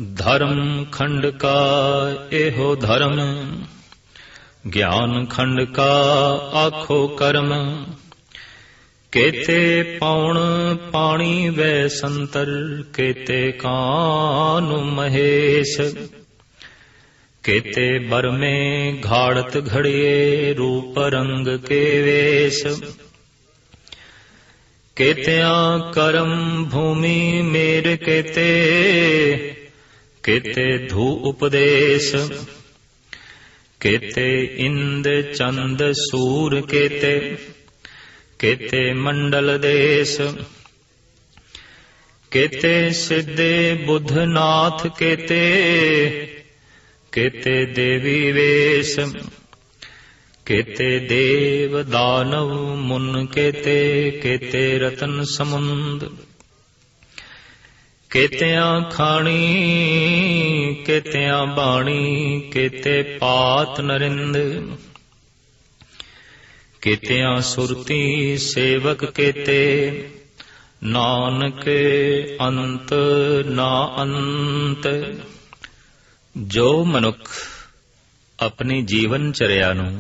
धर्म खंड का एहो धर्म, ज्ञान खंड का आखो कर्म। केते पौण पाणी वै संतर, केते कानु महेश। केते बर में घाड़त घड़िए, रूप रंग के वेश। केत्या करम भूमि मेर केते, केते धू उपदेश। केते इंद चंद सूर केते, केते मंडल देश। केते सिद्धे बुध नाथ केते, केते देवी वेश। केते देव दानव मुन केते, केते रतन समुंद। केत्या खाणी केत्या बाणी, केते पात नरिंद। केत्या सुरती सेवक केते, नानक अंत ना अंत। जो मनुख अपनी जीवन चर्या नूं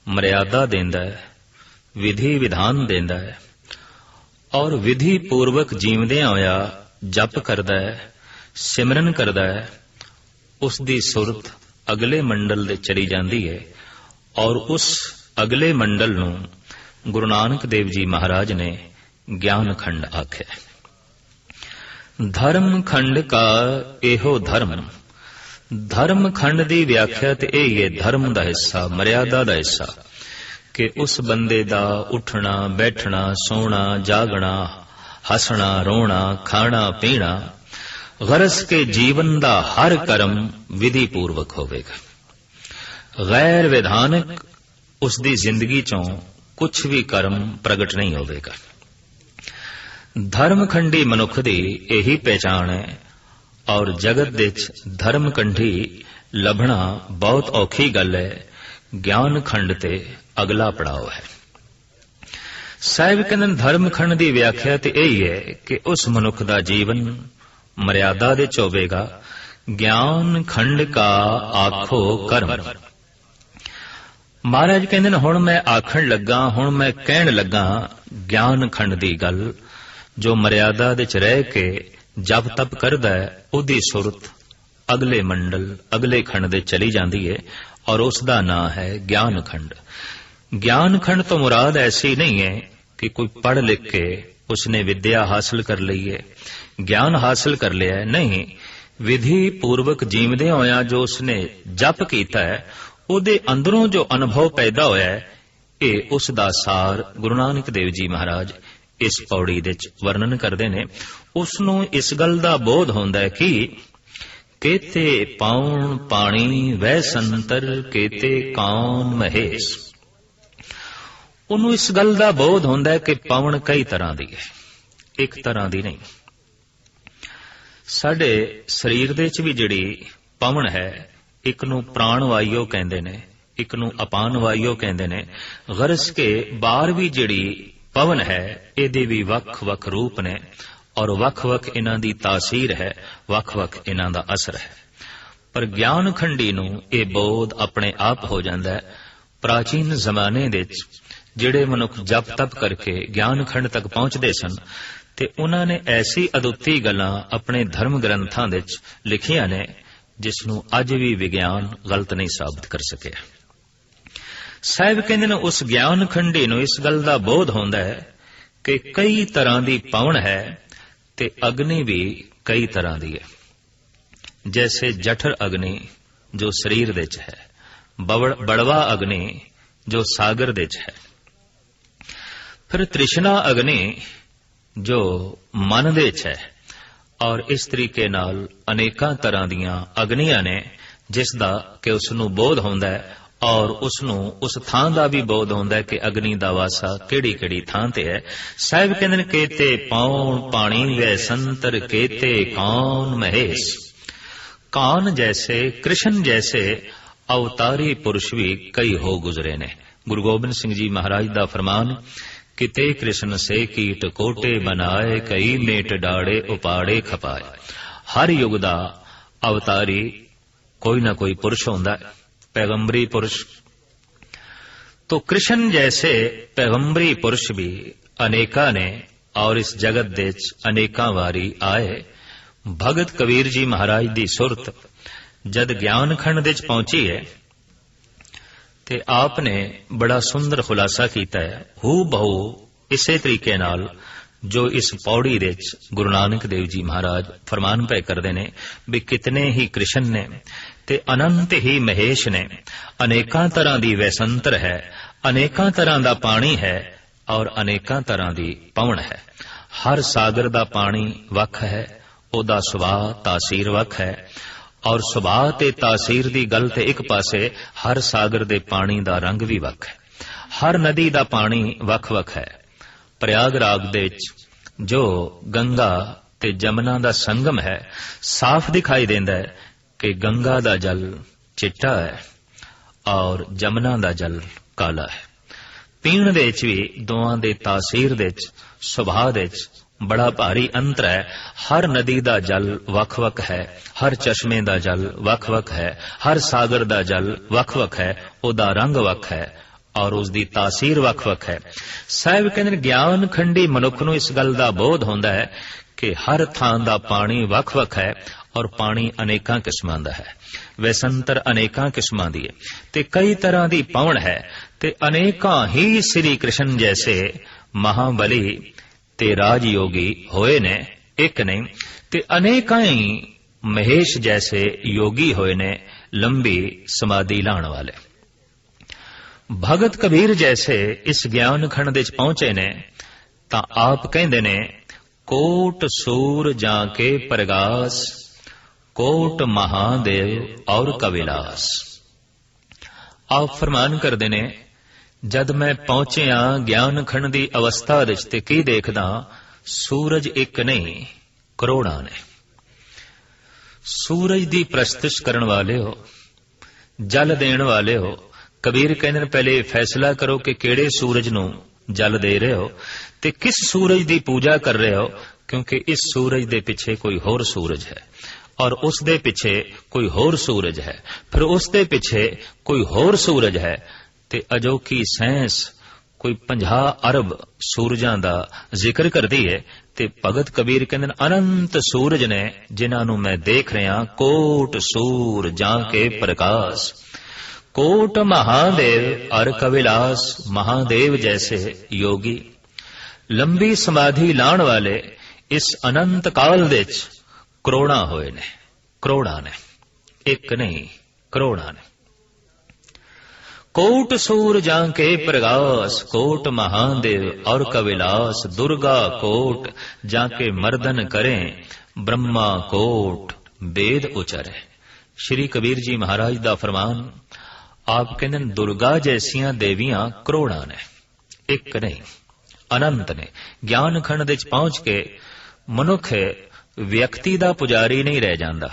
मर्यादा देंदा है, विधि विधान देंदा है और विधि पूर्वक जीवदे होया जप करदा है, सिमरन करदा है, उसदी सुरत अगले मंडल दे चली जांदी है। और उस अगले मंडल नूं गुरु नानक देव जी महाराज ने ज्ञान खंड आख्या। धर्म खंड का एहो धर्म। धर्म खंड दी व्याख्या ते यह है, धर्म दा हिस्सा, मर्यादा दा हिस्सा, कि उस बंदे दा उठना बैठना, सोना जागना, हसना रोना, खाना पीना, गरज के जीवन दा हर कर्म विधि पूर्वक होवेगा। गैर विधानक उसदी जिंदगी चों कुछ भी कर्म प्रगट नहीं होवेगा। धर्मखंडी मनुख दी यही पहचान है और जगत दे धर्मखंडी लभना बहुत औखी गल है। ज्ञान खंड ते अगला पड़ाव है। साहिब कहते धर्मखंड की व्याख्या तो यही है कि उस मनुख का जीवन मर्यादा दे होवेगा। ज्ञान खंड का आखो कर्म। महाराज कहते हुण मैं आखण लगा, हुण मैं कहण लगा ज्ञान खंड की गल। जो मर्यादा दे रह के जब तप करदा है, उहदी सुरत अगले मंडल अगले खंड दे चली जाती है और उसका नाम है ज्ञान खंड। ज्ञान खंड तो मुराद ऐसी नहीं है कि कोई पढ़ लिख के उसने विद्या हासिल कर ली है, ज्ञान हासिल कर लिया है। नहीं, विधि पूर्वक जीवदे होया जो उसने जप कीता है, उहदे अंदरों जो अनुभव पैदा होया है, ये उसदा सार गुरु नानक देव जी महाराज इस पौड़ी दे वर्णन करते हैं। उसनों इस गल का बोध होंदा है कि केते पाउण पाणी वह संतर, केते कौन महेश। उन्होंने इस गल का बोध होंदा है कि पाउण कई तरह की है, एक तरह की नहीं। साडे शरीर दे च भी जिहड़ी पाउण है, एक नूं प्राण वायु कहंदे ने, एक नूं अपान वायु कहंदे ने। गरज के बाहर भी जिहड़ी पवन है, इहदे भी वख वख रूप ने और वख वख इन्हां दी तासीर है, वख वख इन्हां दा असर है। पर ज्ञान खंडी नूं ये बोध अपने आप हो जाता है। प्राचीन जमाने दे जिहड़े मनुख जप तप करके ज्ञान खंड तक पहुंचते सन, ते उन्हां ने ऐसी अदुੱਤੀ गल्लां अपने धर्म ग्रंथां दे लिखियां ने जिसनूं अज भी विज्ञान गलत नहीं साबित कर सकिया। साहिब कहंदे ने उस ज्ञान खंडी नूं इस गल दा बोध होंदा है कि कई तरह की पाउण है ते अग्नि भी कई तरह की है। जैसे जठर अग्नि जो शरीर दे है, बड़वा अग्नि जो सागर दे है, फिर तृष्णा अग्नि जो मन दे है, और इस तरीके नाल अनेकां तरह दीयां अग्नियां ने जिसदा कि उसनूं बोध होंदा है और उसनूं उस थां दा भी बोध होंदा है कि अग्नि दा वासा किहड़ी किहड़ी थां ते है। साहिब कहंदे ने केते पाउण पाणी वै संतर, केते कौन महेश। कान जैसे कृष्ण जैसे अवतारी पुरुष भी कई हो गुजरे ने। गुरु गोबिंद सिंह जी महाराज दा फरमान, किते कृष्ण से कीट कोटे बनाए, कई मेट डाड़े उपाड़े खपाए। हर युग दा अवतारी कोई ना कोई पुरुष होंदा है, पैगंबरी पुरुष। तो कृष्ण जैसे पैगंबरी पुरुष भी अनेका ने और इस जगत दे अनेका वारी आए। भगत कबीर जी महाराज दी सुरत जद ज्ञान खंड दे पहुंची है ते आपने बड़ा सुंदर खुलासा कीता है। हू बहु इसे तरीके नाल जो इस पौड़ी दे गुरु नानक देव जी महाराज फरमान पे करदे ने भी कितने ही कृष्ण ने ते अनंत ही महेश ने, अनेकां तरह दी वैसंतर है, अनेकां तरह दा पानी है और अनेकां तरह दी पवन है। हर सागर दा पानी वख है, ओदा सुभाव तासीर वख है और सुभाव ते तासीर दी गल ते एक पासे हर सागर दे पानी दा रंग भी वख है। हर नदी दा पानी वख वख है। प्रयागराज दे जो गंगा ते जमुना दा संगम है, साफ दिखाई देंदा है कि गंगा दा जल चिट्टा है और जमुना दा जल काला है। पीण दे भी दोवां दे तासीर दे सुभाव दे बड़ा भारी अंतर है। हर नदी दा जल वख वख है, हर चश्मे दा जल वख वख है, हर सागर दा जल वख वख है, ओदा रंग वख है और उसकी तासीर वख वख है। साहिब कहते ज्ञान खंडी मनुख नूं इस गल दा बोध होंदा है कि हर थां दा पानी वख वख है और पानी अनेकां किस्मां दा है, वैसंतर अनेकां किस्मां दी है ते कई तरह दी पवन है ते अनेकां ही श्री कृष्ण जैसे महाबली ते राजयोगी होए ने, एक नहीं ते अनेकां ही महेश जैसे योगी होए ने, लंबी समाधि लाण वाले। भगत कबीर जैसे इस ज्ञान खंड दे पहुंचे ने तां आप कहंदे ने कोट सूर जाके प्रगास, कोट महादेव और कविलास। आप फरमान करदे ने जद मैं पहुंचिया ज्ञान खंड दी अवस्था विच ते की देखदा, सूरज एक नहीं करोड़ां ने। सूरज दी प्रस्तुश करन वाले हो, जल देण वाले हो। कबीर कहने पहले फैसला करो कि केड़े सूरज नूं जल दे रहे हो ते किस सूरज दी पूजा कर रहे हो, क्योंकि इस सूरज दे पिछे कोई होर सूरज है और उस दे पिछे कोई होर सूरज है, फिर उस दे पिछे कोई होर सूरज है ते अजोकी साइंस कोई 50 अरब सूरजां दा जिक्र करदी है ते भगत कबीर कहंदे अनंत सूरज ने जिन्हां नूं मैं देख रहा। कोट सूर जाके प्रकाश, कोट महादेव और कविलास, महादेव जैसे योगी लंबी समाधि लाण वाले इस अनंत काल दे करोड़ां होए ने, करोड़ां ने, एक नहीं करोड़ां ने। कोट सूर जाके प्रगास, कोट महादेव और कविलास, दुर्गा कोट जाके मर्दन करें, ब्रह्मा कोट वेद उचरे। श्री कबीर जी महाराज दा फरमान। आप कहते दुर्गा जैसियां देवियां करोड़ां ने, एक नहीं अनंत ने। ज्ञान खंड दे पहुंच के मनुख व्यक्ति दा पुजारी नहीं रह जांदा,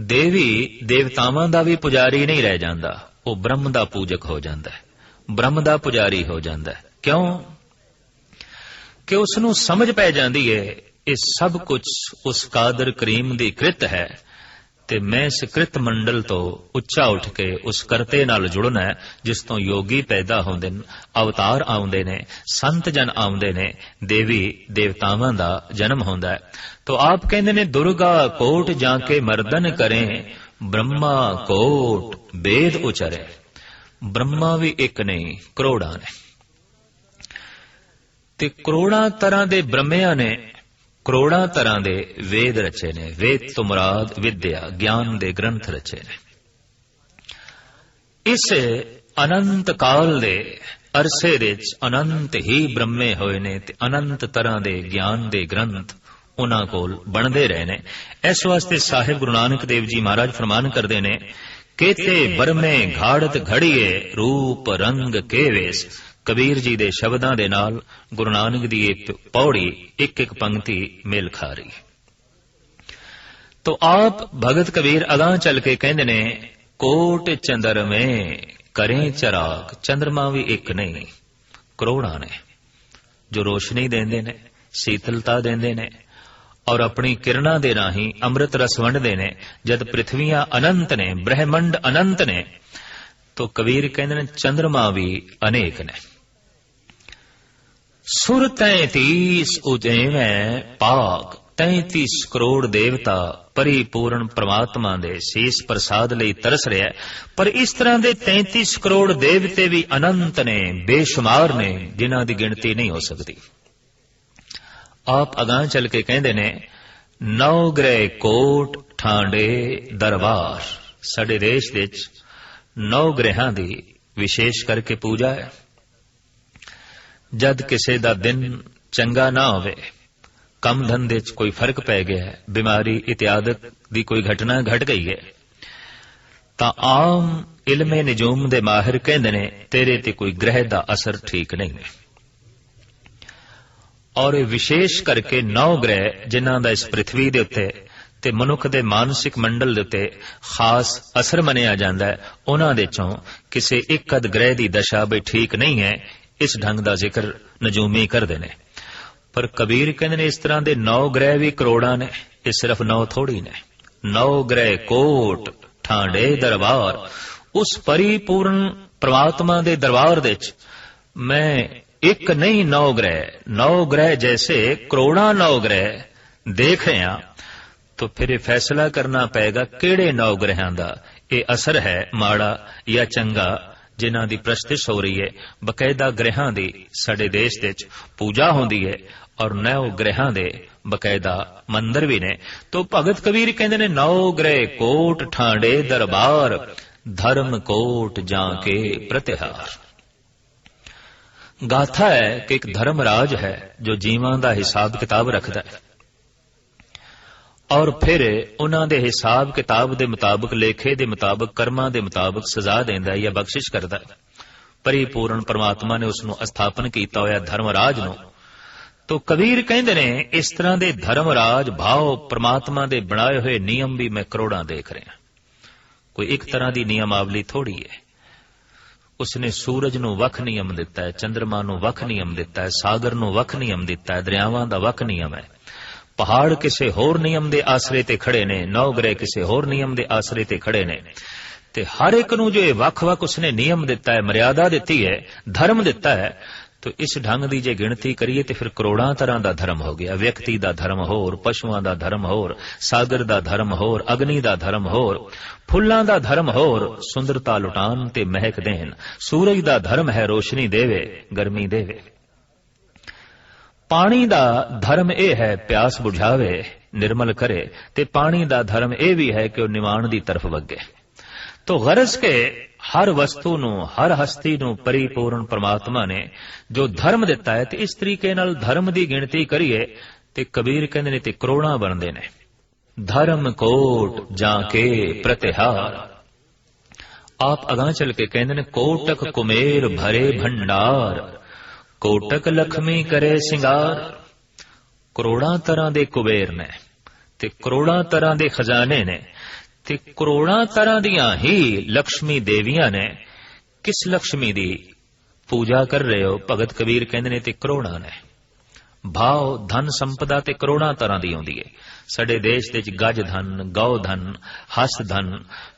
देवी देवतावां दा भी पुजारी नहीं रह जांदा, वो ब्रह्म दा पूजक हो जाता है, ब्रह्म दा पुजारी हो जाता है। क्यों कि उसनूं समझ पै जाती है ये सब कुछ उस कादर करीम दी कृत है ते मैं इस कृत मंडल तो उच्चा उठ के उस करते नाल जुड़ना है जिस तो योगी पैदा होंदे ने, अवतार आउंदे ने, संत जन आउंदे ने, देवी देवतावां दा जन्म होंदा है। तो आप कहंदे ने दुर्गा कोट जाके मर्दन करें, ब्रह्मा कोट वेद उचरे। ब्रह्मा भी एक नहीं करोड़ां ने ते करोड़ां तरह दे ब्रह्मिया ने करोड़ां तरह दे वेद रचे ने। वेद तो मुराद विद्या ज्ञान दे ग्रंथ रचे ने। इस अनंत काल दे अरसे दे अनंत ही ब्रह्मे होए ने ते अनंत तरह दे ज्ञान दे ग्रंथ उन्हां कोल बनदे रहे ने। इस वास्ते साहिब गुरु नानक देव जी महाराज फरमान करदे ने केते बरमे घाड़त घड़िए रूप रंग के वेस। कबीर जी दे शब्दां दे नाल गुरु नानक दी एक पौड़ी एक एक पंक्ति मेल खा रही है। तो आप भगत कबीर अगां चल के कहंदे ने कोट चंद्र में करें चराग। चंद्रमा भी एक नहीं करोड़ां ने जो रोशनी देंदे ने, शीतलता देंदे ने और अपनी किरणा दे राही अमृत रस वंडदे ने। जद पृथ्वियां अनंत ने, ब्रह्मंड अनंत ने, तो कबीर कहते ने चंद्रमा भी अनेक ने। सुर 33 उजेवें पाग, 33 करोड़ देवता परिपूर्ण परमात्मा दे सीस प्रसाद लई तरस रहा। पर इस तरह के 33 करोड़ देवते भी अनंत ने, बेशुमार ने, जिन्हां दी गिनती नहीं हो सकती। आप अगां चल के कहते ने 9 ग्रह कोट ठांडे दरबार। साडे देश विच 9 ग्रहां दी विशेष करके पूजा है। जद किसी दा दिन चंगा ना होवे, कम धंधे च कोई फर्क पै गया है, बीमारी इत्यादि दी कोई घटना घट गई है, तां आम इल्मे निजूम दे माहिर कहंदे ने तेरे ते कोई ग्रह दा असर ठीक नहीं है। और विशेष करके 9 ग्रह जिन्हां दा इस पृथ्वी दे उत्ते ते मनुख दे मानसिक मंडल दे उत्ते खास असर मनिया जांदा है, उन्हां दे चों किसी एक अद ग्रह दी दशा भी ठीक नहीं है। इस ढंग का जिक्र नजूमी करते हैं। पर कबीर कहते ने इस तरह के 9 ग्रह भी करोड़ा ने, ये सिर्फ 9 थोड़ी ने। 9 ग्रह कोट ठांडे दरबार, उस परिपूर्ण परमात्मा दे दरबार दे मैं एक नहीं 9 ग्रह जैसे करोड़ा 9 ग्रह देख रहे हैं। तो फिर यह फैसला करना पएगा किहड़े 9 ग्रहां दा ये असर है, माड़ा या चंगा, जिन्हां दी प्रस्तिश हो रही है। बकायदा ग्रहां दी साडे देश विच पूजा होंदी है और 9 ग्रहां दे बकायदा मंदिर भी ने। तो भगत कबीर कहंदे ने 9 ग्रह कोट ठांडे दरबार, धर्म कोट जाके प्रतिहार। गाथा है कि एक धर्मराज है जो जीवां दा हिसाब किताब रखदा है और फिर उन्हां दे हिसाब किताब दे मुताबिक, लेखे दे मुताबिक, कर्मां दे मुताबिक सजा देंदा है या बख्शिश करदा है। परिपूर्ण परमात्मा ने उसनूं स्थापन कीता होया धर्मराज नूं। तो कबीर कहंदे ने इस तरह दे धर्मराज भाव परमात्मा दे बनाए हुए नियम भी मैं करोड़ां देख रहा। कोई एक तरह की नियमावली थोड़ी है। उसने सूरज नूं वख नियम दिता है, चंद्रमा नूं वख नियम दिता है, सागर नूं वख नियम दिता है, दरियावां दा वख नियम है। पहाड़ किसी होर नियम दे आसरे ते खड़े ने, 9 ग्रह किसी होर नियम दे आसरे ते खड़े ने। ते हर एक नूं जो वख-वख उसने नियम दिता है, मर्यादा दिती है, धर्म दिता है। तो इस ढंग की जे गिणती करिए तो फिर करोड़ां तरह का धर्म हो गया। व्यक्ति का धर्म होर, पशुआं का धर्म होर, सागर का धर्म होर, अग्नि का धर्म होर, फुल्लां का धर्म होर, सुंदरता लुटान ते महक देन। सूरज का धर्म है रोशनी देवे, गर्मी देवे। पानी दा धर्म यह है प्यास बुझावे, निर्मल करे। ते पानी दा धर्म यह भी है कि वह निवाण दी तरफ वगे। तो गरज के हर वस्तु नूं, हर हस्ती नूं परिपूर्ण परमात्मा ने जो धर्म दिता है, तो इस तरीके नाल धर्म की गिणती करिए ते कबीर कहंदे ने ते करोड़ां बनदे ने। धर्म कोट जाके प्रतिहार। आप अगां चल के कहंदे ने कोटक कुमेर भरे भंडार, कोटक लक्ष्मी करे सिंगार। करोड़ां तरह दे कुबेर ने ते करोड़ां तरह दे खजाने ने ते करोड़ां तरह दियां ही लक्ष्मी देवियां ने। किस लक्ष्मी दी पूजा कर रहे हो? भगत कबीर कहंदे ने ते करोड़ां ने। भाव धन संपदा ते करोड़ां तरह दी होंदी है। साडे देश दे गज धन, गौ धन, हस धन,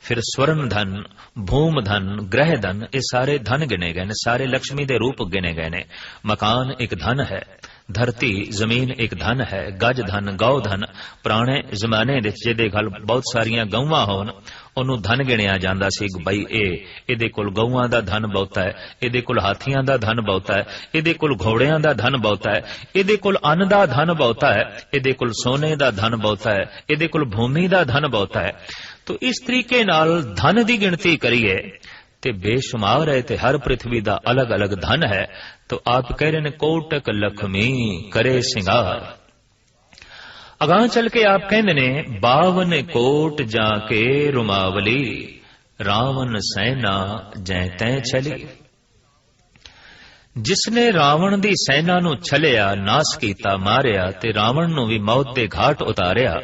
फिर स्वर्ण धन, भूम धन, ग्रह धन, ये सारे धन गिने गए ने, सारे लक्ष्मी दे रूप गिने गए ने। मकान एक धन है, धरती जमीन एक धन है, गज धन, गौ धन। पुराने जमाने दे जिहदे गल बहुत सारियां गऊआं होण ओनू धन गिणिया जांदा सी। बई इहदे कोल गऊआं दा धन बहुता है, इहदे कोल हाथियां दा धन बहुता है, इहदे कोल घोड़ियां दा धन बहुता है, इहदे कोल अन्न दा धन बहुता है, इहदे कोल सोने दा धन बहुता है, इहदे कोल भूमि दा धन बहुता है। तो इस तरीके नाल धन दी गिणती करिए ते बेशुमार है, ते हर पृथ्वी दा अलग अलग धन है। तो आप कह रहे ने कोटक लक्ष्मी करे सिंगार। अगां चल के आप कहंदे ने 52 कोट जाके रुमावली, रावण सेना जै तैं छली। जिसने रावण दी सेना नूं छलिया, नाश कीता, मारिया ते रावण नूं भी मौत दे घाट उतारिया।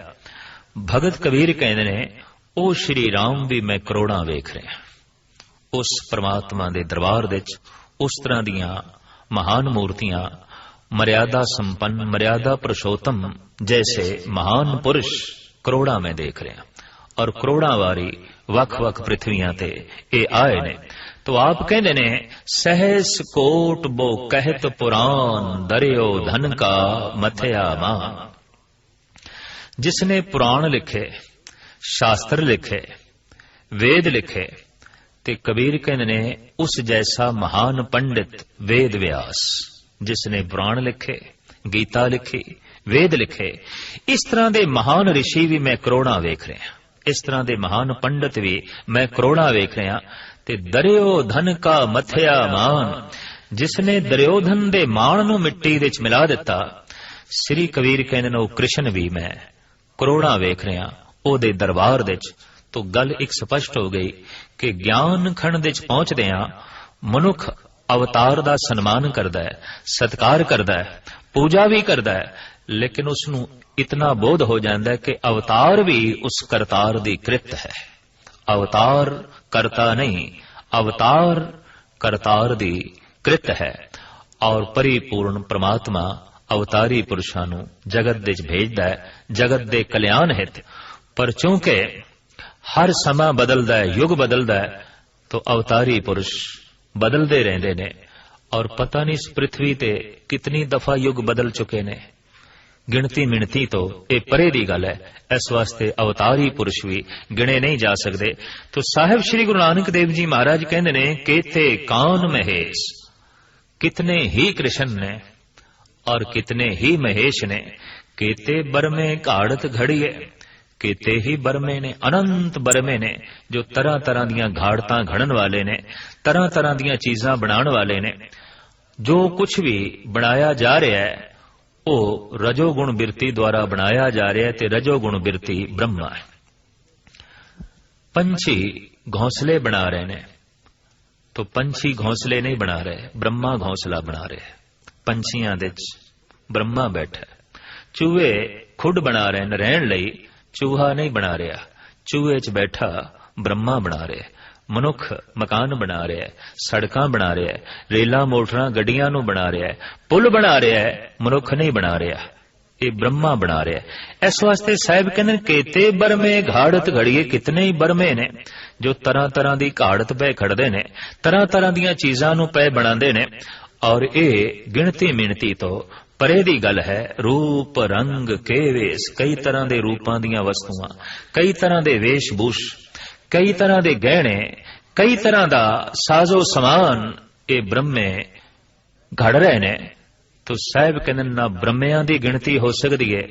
भगत कबीर कहंदे ने ओ श्री राम भी मैं करोड़ां वेख रहा। उस परमात्मा दे दरबार विच उस तरह दियां महान मूर्तियां मर्यादा संपन्न, मर्यादा पुरुषोत्तम जैसे महान पुरुष करोड़ा में देख रहे हैं। और करोड़ा वारी वख-वख पृथ्वियां ते ये आए ने। तो आप कहते ने सहस कोट बो कहत पुराण, दरियो धन का मथया मान। जिसने पुराण लिखे, शास्त्र लिखे, वेद लिखे, ते कबीर कहते ने उस जैसा महान पंडित वेद व्यास, जिसने पुराण लिखे, गीता लिखी, वेद लिखे, इस तरह के महान ऋषि भी मैं करोड़ा वेख रहा, इस तरह के महान पंडित भी मैं करोड़ा वेख रहा। ते दरियो धन का मथया मान, जिसने दरियोधन दे मान नूं मिट्टी विच मिला दिता, श्री कबीर कहंदे ने कृष्ण भी मैं करोड़ा वेख रहा ओदे दरबार विच। तो गल एक स्पष्ट हो गई कि ज्ञान खंड विच पहुंचदिआं मनुख अवतार दा सन्मान करदा है, सत्कार करदा है, पूजा भी करदा है, लेकिन उसनूं इतना बोध हो जाता है कि अवतार भी उस करतार दी कृत है। अवतार करता नहीं, अवतार करतार दी कृत है। और परिपूर्ण परमात्मा अवतारी पुरुषां नूं जगत विच भेजदा है, जगत दे कल्याण हित। पर चूंकि हर समा बदलदा है, युग बदलदा है, तो अवतारी पुरुष बदलते रहंदे ने। और पता नहीं इस पृथ्वी ते कितनी दफा युग बदल चुके ने, गिणती मिणती तो ये परे दी गल है। इस वास्ते अवतारी पुरुष भी गिणे नहीं जा सकते। तो साहिब श्री गुरु नानक देव जी महाराज कहते ने केते कान महेश, कितने ही कृष्ण ने और कितने ही महेश ने, केते बरमे घाड़त घड़िए, केते ही बरमे ने, अनंत बरमे ने, जो तरह तरह दियां घाड़तां घड़न वाले ने, तरह तरह दियां चीजां बनाने वाले ने। जो कुछ भी बनाया जा रहा है वो रजोगुण बिरती द्वारा बनाया जा रहा है, ते रजोगुण बिरती ब्रह्मा है। पंछी घोंसले बना रहे ने, तो पंछी घोंसले नहीं बना रहे, ब्रह्मा घोंसला बना रहे। पंछियां दे ब्रह्मा बैठा। चूहे खुड बना रहे ने रहन लई, चूहा नहीं बना रहा, चूहे च बैठा ब्रह्मा बना रहे। मनुख मकान बना रहा है, सड़कां बना रहा है, रेला मोटरां गड्डियां नूं बना रहा है, पुल बना रहा है, मनुख नहीं बना रहा, ये ब्रह्मा बना रहा है। इस वास्ते साहिब कहते केते बरमे घाड़त घड़िए, कितने ही बरमे ने जो तरह तरह की घाड़त पै खड़दे ने, तरह तरह दीयां चीजां नूं पै बनांदे ने। और ये गिणती मिणती तो परे दी गल है। रूप रंग के वेश, कई तरह के रूपां दीयां वस्तुआं, कई तरह के वेशभूष, कई तरह के गहने, कई तरह का साजो समान ये ब्रह्मे घड़ रहे ने। तो साहिब कहते ना ब्रह्मियां की गिणती हो सकती है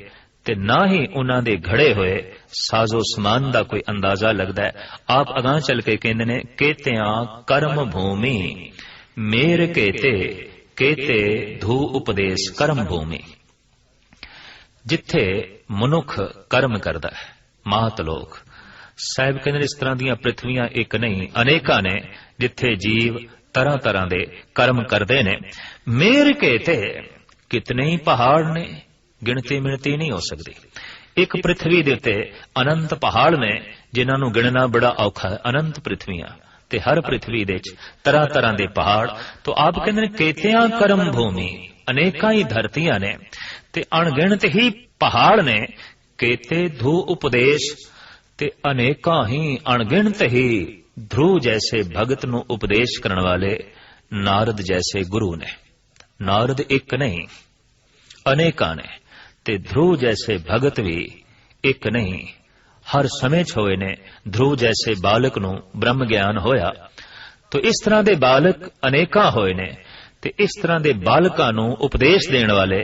ते ना ही उन्हां दे घड़े हुए साजो समान का कोई अंदाजा लगता है। आप अगां चल के कहते ने केतियां कर्म भूमि मेर केते, केते धू उपदेश कर्म भूमि। जिथे मनुख कर्म करता है, मात लोग साहिब कहते इस तरह दी पृथ्वियां एक नहीं अनेका ने, जिथे जीव तरह तरह के कर्म करते ने। मेर कहते कितने ही पहाड़ ने, गिणती मिणती नहीं हो सकती। एक पृथ्वी दे उत्ते अनंत पहाड़ ने जिन्हां नूं गिणना बड़ा औखा है, अनंत पृथ्वियां ते हर पृथ्वी दे तरह तरह के पहाड़। तो आप कहते हैं केतियां कर्म भूमि, अनेका ही धरतियां ने ते अणगिणत ही पहाड़ ने। केते धू उपदेश ते अनेका ही अणगिणत ही ध्रुव जैसे भगत नूं उपदेश करने वाले नारद जैसे गुरु ने। नारद एक नहीं अनेका ने, ते ध्रुव जैसे भगत भी एक नहीं, हर समय होए ने। ध्रुव जैसे बालक नूं ब्रह्म ज्ञान होया, तो इस तरह के बालक अनेका होए ने, ते इस तरह के बालकां नूं उपदेश देने वाले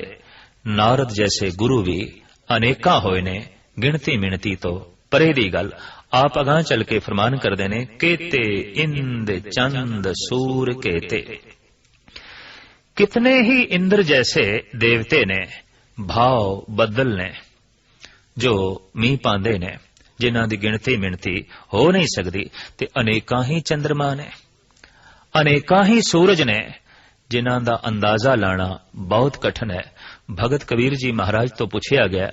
नारद जैसे गुरु भी अनेका होए ने। गिणती मिणती तो परे दी गल। आप अगां चल के फरमान करदे ने केते इंद चंद सूर केते, कितने ही इंद्र जैसे देवते ने, भाव बदल ने, जो मींह पांदे ने, जिन्हां दी गिणती मिणती हो नहीं सकती। ते अनेका ही चंद्रमा ने, अनेका ही सूरज ने, जिन्हां दा अंदाजा लाना बहुत कठिन है। भगत कबीर जी महाराज तो पूछया गया,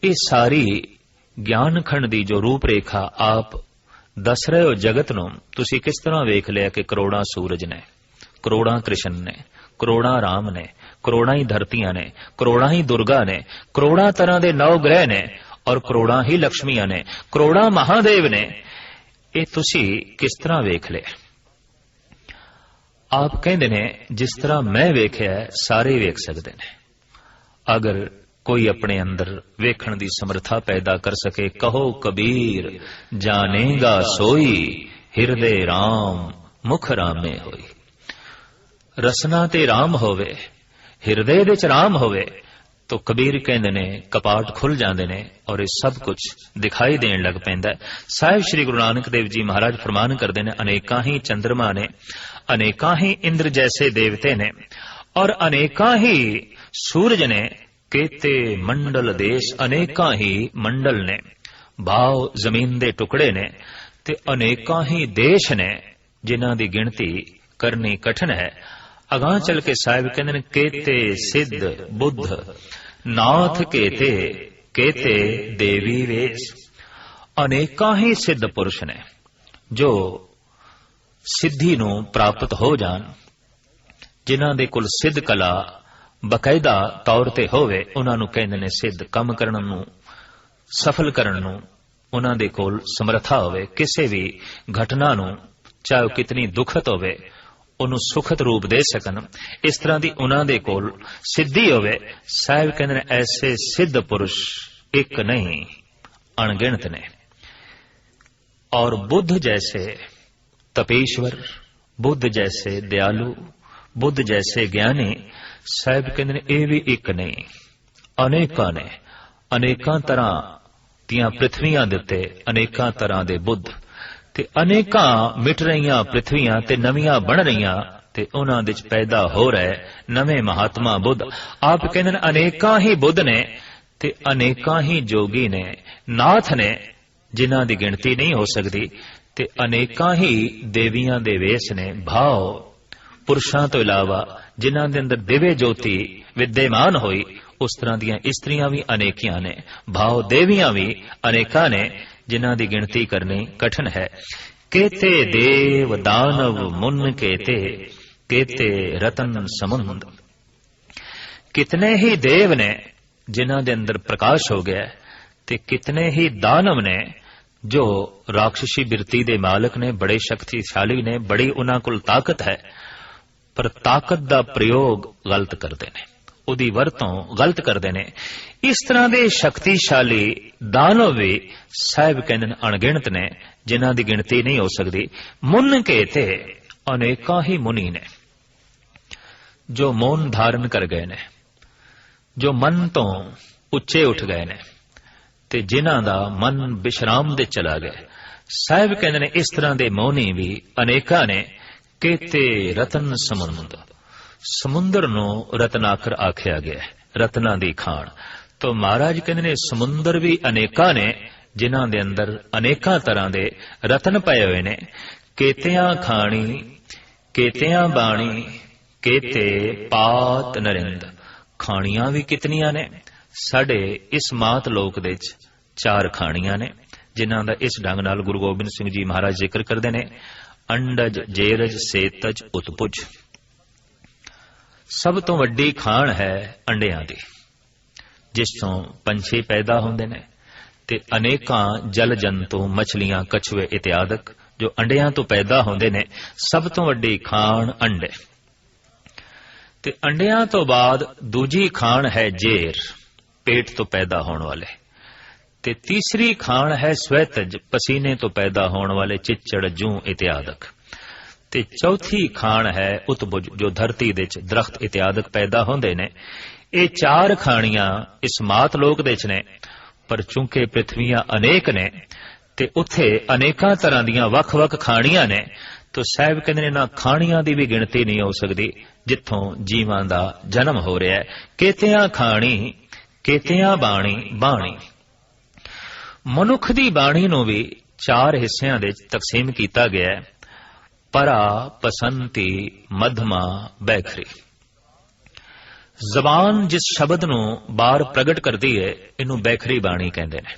ये सारी ज्ञान खंड दी जो रूपरेखा आप दस रहे हो जगत नूं, तुसी किस तरह वेख लिया कि करोड़ा सूरज ने, करोड़ा कृष्ण ने, करोड़ा राम ने, ਕਰੋੜਾਂ ਹੀ ਧਰਤੀਆਂ ਨੇ, ਕਰੋੜਾਂ ਹੀ ਦੁਰਗਾ ਨੇ, ਕਰੋੜਾਂ ਤਰ੍ਹਾਂ ਦੇ ਨੌ ਗ੍ਰਹਿ ਨੇ ਔਰ ਕਰੋੜਾਂ ਹੀ ਲక్ష్ਮੀਆਂ ਨੇ, ਕਰੋੜਾਂ ਮਹਾਦੇਵ ਨੇ। ਇਹ ਤੁਸੀਂ ਕਿਸ ਤਰ੍ਹਾਂ ਵੇਖ ਲਿਆ? ਆਪ ਕਹਿੰਦੇ ਨੇ ਜਿਸ ਤਰ੍ਹਾਂ ਮੈਂ ਵੇਖਿਆ ਸਾਰੇ ਵੇਖ ਸਕਦੇ ਨੇ। ਅਗਰ ਕੋਈ ਆਪਣੇ ਅੰਦਰ ਵੇਖਣ ਦੀ ਸਮਰੱਥਾ ਪੈਦਾ ਕਰ ਸਕੇ, ਕਹੋ ਕਬੀਰ ਜਾਣੇਗਾ ਸੋਈ, ਹਿਰਦੇ ਰਾਮ ਮੁਖ ਰਾਮੇ ਹੋਈ। ਰਸਨਾ ਤੇ ਰਾਮ ਹੋਵੇ, ਹਿਰਦੇ ਵਿੱਚ ਰਾਮ ਹੋਵੇ, तो कबीर कहते ने कपाट खुल जाते हैं और ये सब कुछ दिखाई देन लग पैंदा है। साहिब श्री गुरु नानक देव जी महाराज फरमान करते हैं, अनेका ही चंद्रमा ने, अनेका ही इंद्र जैसे देवते ने और अनेका ही सूरज ने, केते मंडल देश, अनेका ही मंडल ने, भाव जमीन दे टुकड़े ने, ते अनेका ही देश ने जिन्हां दी गिनती करनी कठिन है। अगां चल के साहिब कहते हैं, केते सिद्ध बुद्ध नाथ केते, केते देवी वेश। अनेका ही सिद्ध पुरुष ने जो सिद्धि नूं प्राप्त हो जान, जिन्हां दे कोल सिद्ध कला बकायदा तौर ते होवे, उन्हां नूं कहंदे ने सिद्ध। काम करन नूं, सफल करन नूं उन्हां दे कोल समर्था होवे। किसी भी घटना नूं चाहे कितनी दुखद होवे ਉਹਨੂੰ ਸੁਖਤ ਰੂਪ ਦੇ ਸਕਣ, ਇਸ ਤਰ੍ਹਾਂ ਦੀ ਉਹਨਾਂ ਦੇ ਕੋਲ ਸਿੱਧੀ ਹੋਵੇ। ਸਾਹਿਬ ਕਹਿੰਦੇ ਨੇ ਐਸੇ ਸਿੱਧ ਪੁਰਸ਼ ਇੱਕ ਨਹੀਂ, ਅਣਗਿਣਤ ਨੇ। ਔਰ ਬੁੱਧ ਜੈਸੇ ਤਪੇਸ਼ਵਰ, ਬੁੱਧ ਜੈਸੇ ਦਿਆਲੂ, ਬੁੱਧ ਜੈਸੇ ਗਿਆਨੀ, ਸਾਹਿਬ ਕਹਿੰਦੇ ਨੇ ਇਹ ਵੀ ਇੱਕ ਨਹੀਂ, ਅਨੇਕਾਂ ਨੇ। ਅਨੇਕਾਂ ਤਰ੍ਹਾਂ ਦੀਆਂ ਪ੍ਰਿਥਵੀਆਂ ਦੇ ਉੱਤੇ ਅਨੇਕਾਂ ਤਰ੍ਹਾਂ ਦੇ ਬੁੱਧ ਤੇ ਅਨੇਕਾਂ ਮਿਟ ਰਹੀਆਂ ਪ੍ਰਿਥਵੀਆਂ ਤੇ ਨਵੀਆਂ ਬਣ ਰਹੀਆਂ ਤੇ ਉਹਨਾਂ ਦੇ ਚ ਪੈਦਾ ਹੋ ਰਹੇ ਨਵੇਂ ਮਹਾਤਮਾ ਬੁੱਧ। ਆਪ ਕਹਿੰਦੇ ਨੇ ਅਨੇਕਾਂ ਹੀ ਬੁੱਧ ਨੇ ਤੇ ਅਨੇਕਾਂ ਹੀ ਜੋਗੀ ਨੇ, ਨਾਥ ਨੇ ਜਿਨ੍ਹਾਂ ਦੀ ਗਿਣਤੀ ਨਹੀਂ ਹੋ ਸਕਦੀ, ਤੇ ਅਨੇਕਾਂ ਹੀ ਦੇਵੀਆਂ ਦੇ ਵੇਸ ਨੇ, ਭਾਵ ਪੁਰਸ਼ਾਂ ਤੋਂ ਇਲਾਵਾ ਜਿਨ੍ਹਾਂ ਦੇ ਅੰਦਰ ਦਿਵੇ ਜੋਤੀ ਵਿਦਿਆਮਾਨ ਹੋਈ, ਉਸ ਤਰ੍ਹਾਂ ਦੀਆਂ ਇਸਤਰੀਆਂ ਵੀ ਅਨੇਕੀਆਂ ਨੇ, ਭਾਵ ਦੇਵੀਆਂ ਵੀ ਅਨੇਕਾਂ ਨੇ जिन्हां दी गिनती करनी कठिन है। केते देव दानव मुन केते, केते रतन समुंद। कितने ही देव ने जिन्हां दे अंदर प्रकाश हो गया, ते कितने ही दानव ने जो राक्षसी बिरती दे मालक ने, बड़े शक्तिशाली ने, बड़ी उन्हां कोल ताकत है, पर ताकत दा प्रयोग गलत करते ने, ਉਹਦੀ ਵਰਤੋਂ ਗਲਤ ਕਰਦੇ ਨੇ। ਇਸ ਤਰ੍ਹਾਂ ਦੇ ਸ਼ਕਤੀਸ਼ਾਲੀ ਦਾਨਵ ਵੀ ਸਾਹਿਬ ਕਹਿੰਦੇ ਨੇ ਅਣਗਿਣਤ ਨੇ, ਜਿਨ੍ਹਾਂ ਦੀ ਗਿਣਤੀ ਨਹੀਂ ਹੋ ਸਕਦੀ। ਮੁਨ ਕੇ ਤੇ ਅਨੇਕਾਂ ਹੀ ਮੁਨੀ ਨੇ ਜੋ ਮੌਨ ਧਾਰਨ ਕਰ ਗਏ ਨੇ, ਜੋ ਮਨ ਤੋਂ ਉੱਚੇ ਉੱਠ ਗਏ ਨੇ ਤੇ ਜਿਨ੍ਹਾਂ ਦਾ ਮਨ ਵਿਸ਼ਰਾਮ ਦੇ ਚਲਾ ਗਿਆ। ਸਾਹਿਬ ਕਹਿੰਦੇ ਨੇ ਇਸ ਤਰ੍ਹਾਂ ਦੇ ਮੌਨੀ ਵੀ ਅਨੇਕਾਂ ਨੇ। ਕੇਤੇ ਰਤਨ ਸਮੁੰਦ, ਸਮੁੰਦਰ ਨੂੰ ਰਤਨਾਕਰ ਆਖਿਆ ਗਿਆ, ਰਤਨਾਂ ਦੀ ਖਾਣ। तो महाराज कहते ने समुंदर भी अनेका ने जिन्हां दे अंदर अनेका तरह दे रतन पए हुए ने। केतियां खाणी केतियां बाणी केते पात नरिंद। खाणियां भी कितनियां ने साडे इस मात लोक दे चार खाणियां ने जिन्हां दा इस ढंग नाल गुरु गोबिंद सिंह जी महाराज जिक्र करदे ने। अंडज जेरज सेतज उत्पुज। सब तो वड्डी खाण है अंडियां दी जिस तो पंछी पैदा होंदे ने ते अनेकां जल जंतु मछलियां कछुए इत्यादक जो अंडियां तो पैदा होंदे ने। सब तो वड्डी खाण अंडे ते अंडियां तो बाद दूजी खाण है जेर पेट तो पैदा होने वाले ते तीसरी खाण है स्वैतज पसीने तो पैदा होने वाले चिच्चड़ जूं इत्यादक ते चौथी खाण है उत्बुज जो धरती दे दरख्त इत्यादक पैदा होंदे ने। ये चार खाणियां इस मात लोक दे ने पर चूंकि पृथ्वियां अनेक ने ते उत्थे अनेकां तरह दियां वख-वख खाणियां ने तो साहिब कहंदे ने ना खाणियां दी भी गिणती नहीं हो सकदी जिथों जीवां दा जन्म हो रहा है। केतियां खाणी केतियां बाणी बाणी। मनुख दी बाणी नूं भी चार हिस्सियां दे तकसीम कीता गया है। परा पसंती मध्यमा बैखरी। जबान जिस शब्द नूं बार प्रगट करती है इनू बैखरी बाणी कहते हैं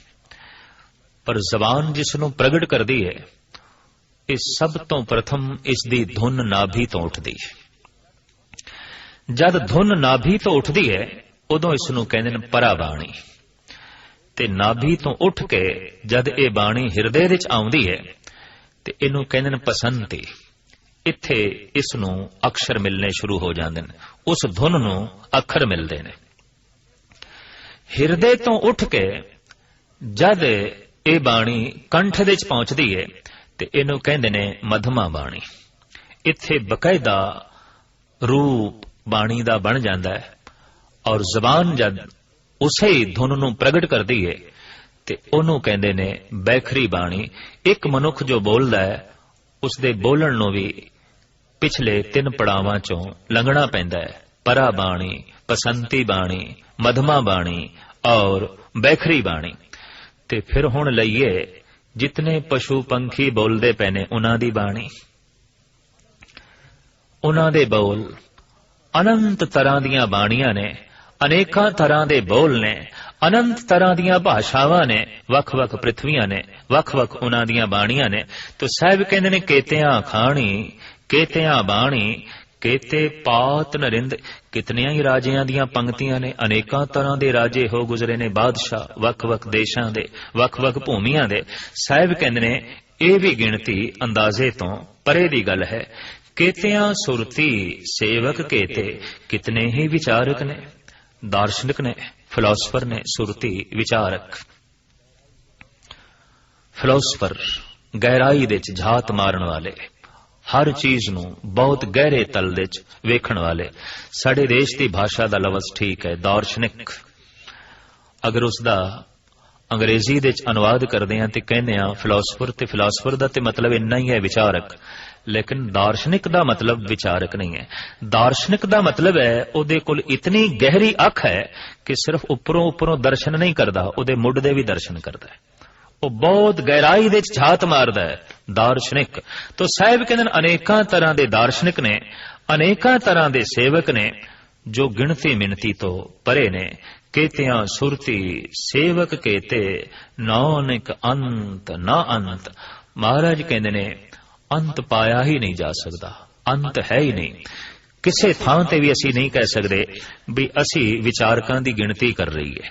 पर जबान जिसनूं प्रगट करती है इस सब तो प्रथम इसकी धुन नाभि तो उठती है। जद धुन नाभि तो उठदी है उदों इसनूं कहंदे ने परा बाणी, ते नाभि तो उठ के जद ये बाणी हिरदे विच आउंदी है ते इनू कहंदे ने पसंती। इत्थे इसनूं अक्षर मिलने शुरू हो जांदे ने, उस धुन नूं अखर मिलदे ने। हिरदे तो उठ के जद ये बाणी कंठ विच पहुंचदी है ते इनू कहंदे ने मधमा बाणी। इत्थे बकायदा रूप बाणी दा बन जांदा है और जबान जद उसे ही धुन नूं प्रगट करदी है ते ओनू कहंदे ने बैखरी बाणी। एक मनुख जो बोलदा है उसदे बोलण नूं भी पिछले 3 पड़ावां चों लंघना पैंदा है। परा बाणी, पसंती बाणी, मधमा बाणी और बैखरी बाणी। ते फिर हुण लईए जितने पशु पंखी बोलदे पए ने उन्हां दी बाणी, उन्हां दे बोल अनंत तरह दीआं बाणियां ने, अनेकां तरह दे बोल ने, अनंत तरह दीआं भाषावां ने, वख-वख पृथ्वियां ने, वख-वख उन्हां दीआं बाणियां ने। तो साहिब कहंदे ने केतियां खाणी, केतियां बाणी, केते पात नरिंद। कितनियां ही राजियां दीआं पंक्तियां ने, अनेकां तरह दे राजे हो गुजरे ने, बादशाह वख-वख देशां दे, वख-वख भूमियां दे। साहिब कहंदे ने ਇਹ भी गिणती अंदाजे तो परे दी गल है। केतियां सुरती सेवक केते, कितने ही विचारक ने, दार्शनिक ने, फिलोसफर ने, सुरती विचारक। फिलोसफर गहराई दे च झात मारन वाले, हर चीज नूं बहुत गहरे तल दे च वेखण वाले। साडे देश दी भाषा दा लफ्ज़ ठीक है दार्शनिक। अगर उसदा अंग्रेजी दे च अनुवाद करदे हां ते कहंदे हां फिलोसफर, ते फिलोसफर दा ते मतलब इन्ना ही है विचारक। लेकिन दार्शनिक दा मतलब विचारक नहीं है। दार्शनिक दा मतलब है ओदे कोल इतनी गहरी अख है कि सिर्फ उपरों उपरों दर्शन नहीं करदा, ओदे मुढ़ दे भी दर्शन करदा है। वो बहुत गहराई दे झात मारदा है दार्शनिक। तो साहिब कहंदे अनेकां तरह दे दार्शनिक ने, अनेकां तरह दे सेवक ने जो गिणती मिणती तो परे ने। केतियां सुरती सेवक केते, नानक अंत ना अंत। महाराज कहंदे ने अंत पाया ही नहीं जा सकता, अंत है ही नहीं। किसी थां ते भी असी नहीं कह सकते भी असी विचारकां दी गिणती कर रही है।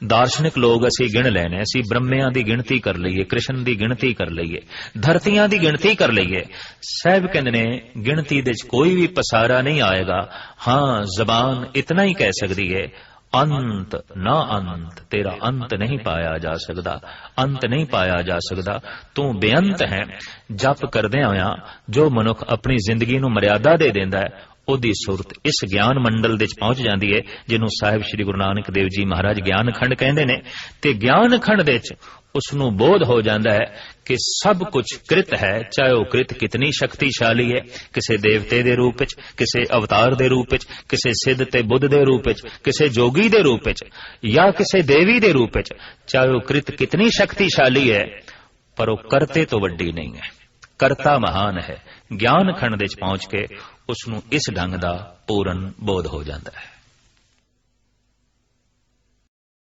दार्शनिक लोग असी गिण लेने, असी ब्रह्मियां दी गिणती कर लईए, कृष्ण दी गिणती कर लईए, धरतियां दी गिणती कर लईए। साहिब कहंदे ने गिणती दे कोई भी पसारा नहीं आएगा। हां जबान इतना ही कह सकती है अंत ना अंत, तेरा अंत नहीं पाया जा सकता, अंत नहीं पाया जा सकता, तू बेअंत है। जप करदे होया जो मनुख अपनी जिंदगी नूं मर्यादा दे देंदा है ओदी सुरत इस ज्ञान मंडल दे पहुंच जाती है जिन्हों साहिब श्री गुरु नानक देव जी महाराज ज्ञान खंड कहंदे ने। ते ज्ञान खंड दे उसनूं बोध हो जाता है कि सब कुछ कृत है, चाहे वह कृत कितनी शक्तिशाली है, किसी देवते दे रूप विच, किसी अवतार दे रूप विच, किसी सिद्ध ते बुद्ध दे रूप विच, किसी जोगी दे रूप विच या किसी देवी दे रूप विच, चाहे वह कृत कितनी शक्तिशाली है पर वह करते तो वड्डी नहीं है, करता महान है। ज्ञान खंड दे पहुंच के उसनूं इस ढंग दा पूर्ण बोध हो जाता है।